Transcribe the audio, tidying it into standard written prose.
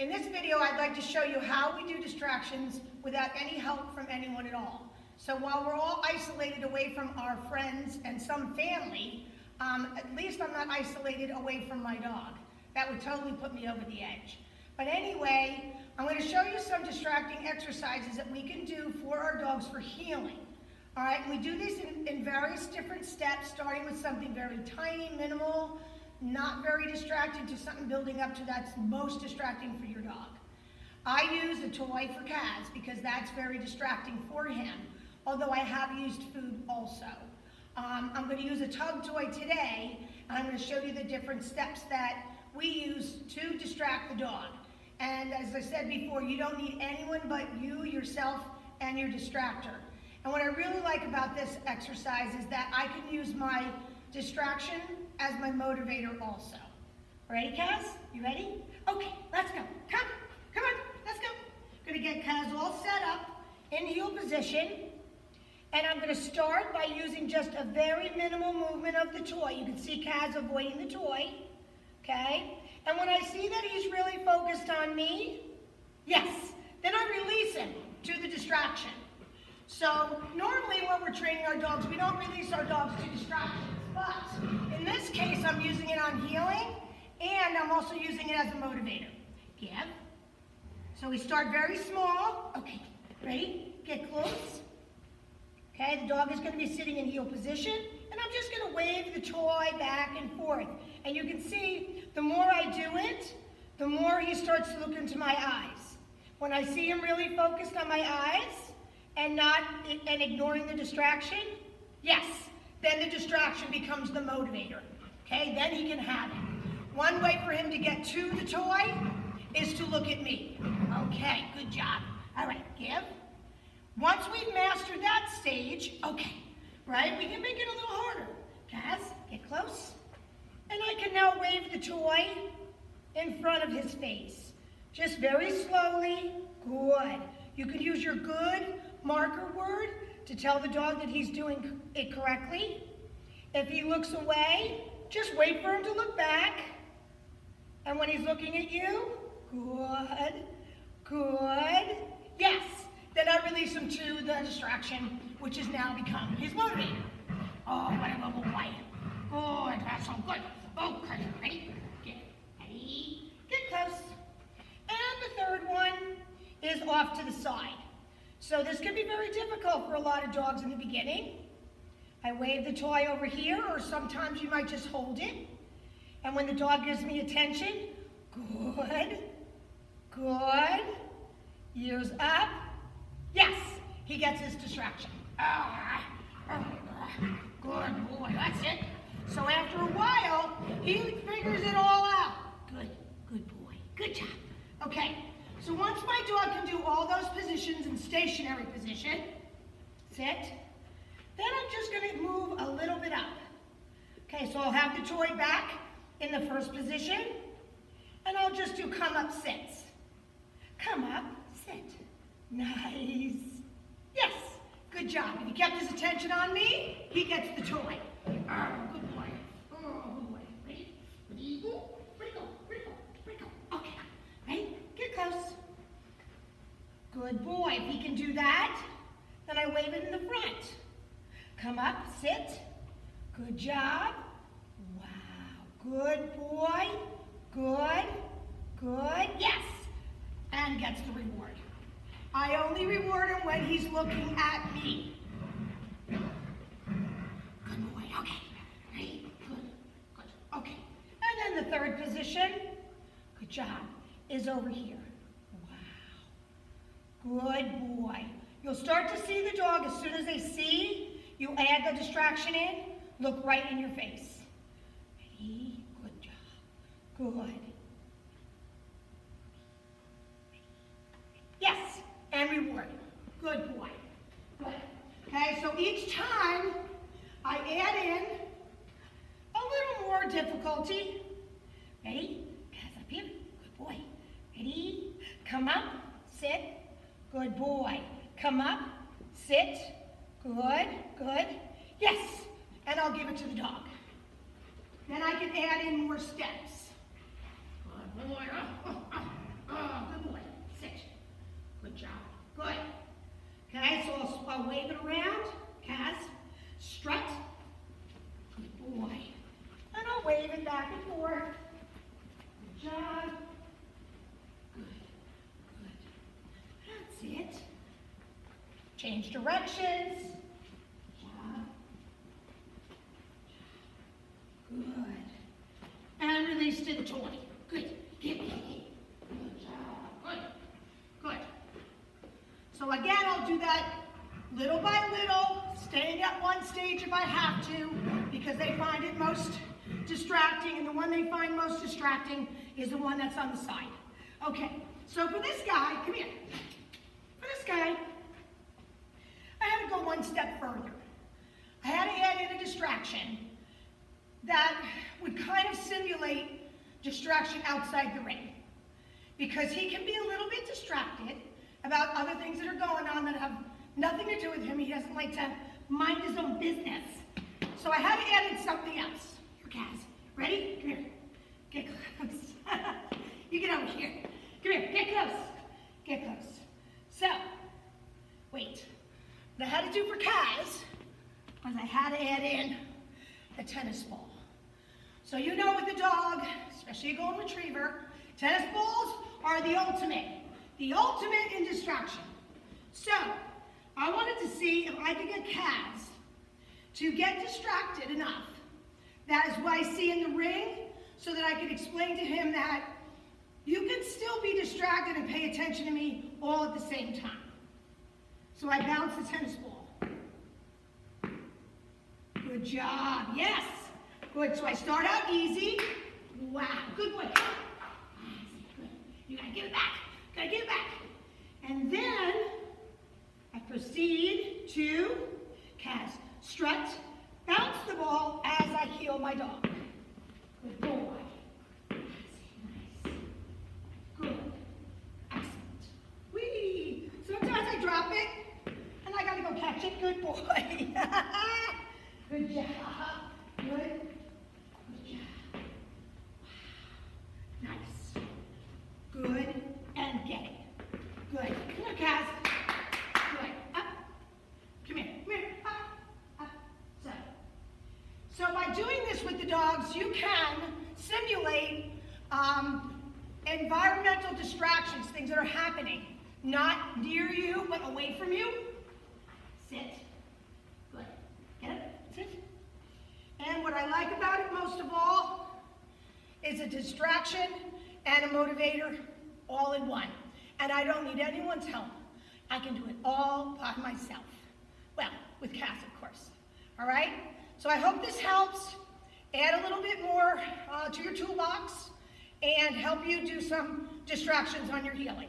In this video, I'd like to show you how we do distractions without any help from anyone at all. So while we're all isolated away from our friends and some family, at least I'm not isolated away from my dog. That would totally put me over the edge. But anyway, I'm going to show you some distracting exercises that we can do for our dogs for healing. All right, and we do this in various different steps, starting with something very tiny, minimal, not very distracting, to something building up to that's most distracting for your dog. I use a toy for Kaz because that's very distracting for him, although I have used food also. I'm going to use a tug toy today, and I'm going to show you the different steps that we use to distract the dog. And as I said before, you don't need anyone but you, yourself, and your distractor. And what I really like about this exercise is that I can use my distraction as my motivator also. Ready, Kaz? You ready? Okay, let's go. Come on, let's go. I'm gonna get Kaz all set up in heel position. And I'm gonna start by using just a very minimal movement of the toy. You can see Kaz avoiding the toy, okay? And when I see that he's really focused on me, yes, then I release him to the distraction. So normally when we're training our dogs, we don't release our dogs to distractions, but in this case, I'm using it on healing, and I'm also using it as a motivator. Give. So we start very small. Okay, ready? Get close. Okay, the dog is going to be sitting in heel position, and I'm just going to wave the toy back and forth. And you can see, the more I do it, the more he starts to look into my eyes. When I see him really focused on my eyes, and ignoring the distraction, yes, then the distraction becomes the motivator. Okay, then he can have it. One way for him to get to the toy is to look at me. Okay, good job. All right, give. Once we've mastered that stage, okay, right, we can make it a little harder. Kaz, get close. And I can now wave the toy in front of his face. Just very slowly. Good. You can use your good marker word to tell the dog that he's doing it correctly. If he looks away, just wait for him to look back. And when he's looking at you, good, good, yes. Then I release him to the distraction, which has now become his motivator. Oh, what a little boy. Oh, that's so good. Okay, ready? Get close. And the third one is off to the side. So this can be very difficult for a lot of dogs in the beginning. I wave the toy over here, or sometimes you might just hold it. And when the dog gives me attention, good, good, ears up. Yes, he gets his distraction. Good boy, that's it. So after a while, he figures it all out. Good boy, good job. Okay, so once my dog can do all those positions in stationary position, sit, then I'm just going to move a little bit up. Okay, so I'll have the toy back in the first position, and I'll just do come up sits. Come up, sit. Nice. Yes, good job. If he kept his attention on me, he gets the toy. Good boy. Oh, good boy. Ready? Ready? Ready go. Ready go. Ready go. Okay. Ready? Get close. Good boy. If he can do that, then I wave it in the front. Come up, sit. Good job. Wow. Good boy. Good. Good. Yes. And gets the reward. I only reward him when he's looking at me. Good boy. Okay. Ready? Good. Good. Okay. And then the third position, good job, is over here. Wow. Good boy. You'll start to see the dog as soon as they see you add the distraction in, look right in your face. Ready? Good job. Good. Yes, and reward. Good boy. Good. Okay, so each time I add in a little more difficulty. Ready? Kaz up here. Good boy. Ready? Come up, sit. Good boy. Come up, sit. Good, good. Yes, and I'll give it to the dog. Then I can add in more steps. Good boy. back and forth. Good job. Good, good. That's it. Change directions. Good job. Good. And release to the 20. Good. Good job. Good. Good. So again, I'll do that little by little, staying at one stage if I have to, because they find it most distracting, and the one they find most distracting is the one that's on the side. Okay, so for this guy, come here. For this guy, I had to go one step further. I had to add in a distraction that would kind of simulate distraction outside the ring, because he can be a little bit distracted about other things that are going on that have nothing to do with him. He doesn't like to mind his own business. So I had to add in something else. Here, Kaz. Ready? Come here. Get close. You get over here. Come here. Get close. Get close. So, wait. What I had to do for Kaz was I had to add in a tennis ball. So you know with the dog, especially a golden retriever, tennis balls are the ultimate in distraction. So, I wanted to see if I could get Kaz to get distracted enough. That is what I see in the ring, so that I could explain to him that you can still be distracted and pay attention to me all at the same time. So I bounce the tennis ball. Good job, yes. Good, so I start out easy. Wow, good boy. Good. You gotta give it back, gotta give it back. And then I proceed to Kaz, strut, bounce the ball as I heel my dog. Good boy. Nice. Good. Excellent. Whee! Sometimes I drop it, and I gotta go catch it. Good boy. Good job. Good. Good job. Wow. Nice. Good. And get it. Good. Come here, Kaz. Good. Up. Come here. Come here. Up. Up. So by doing this with the dogs, you can simulate environmental distractions, things that are happening, not near you, but away from you. Sit. Good. Get up. Sit. And what I like about it most of all is a distraction and a motivator all in one. And I don't need anyone's help. I can do it all by myself. Well, with Kaz, of course. All right? So I hope this helps. Add a little bit more to your toolbox and help you do some distractions on your healing.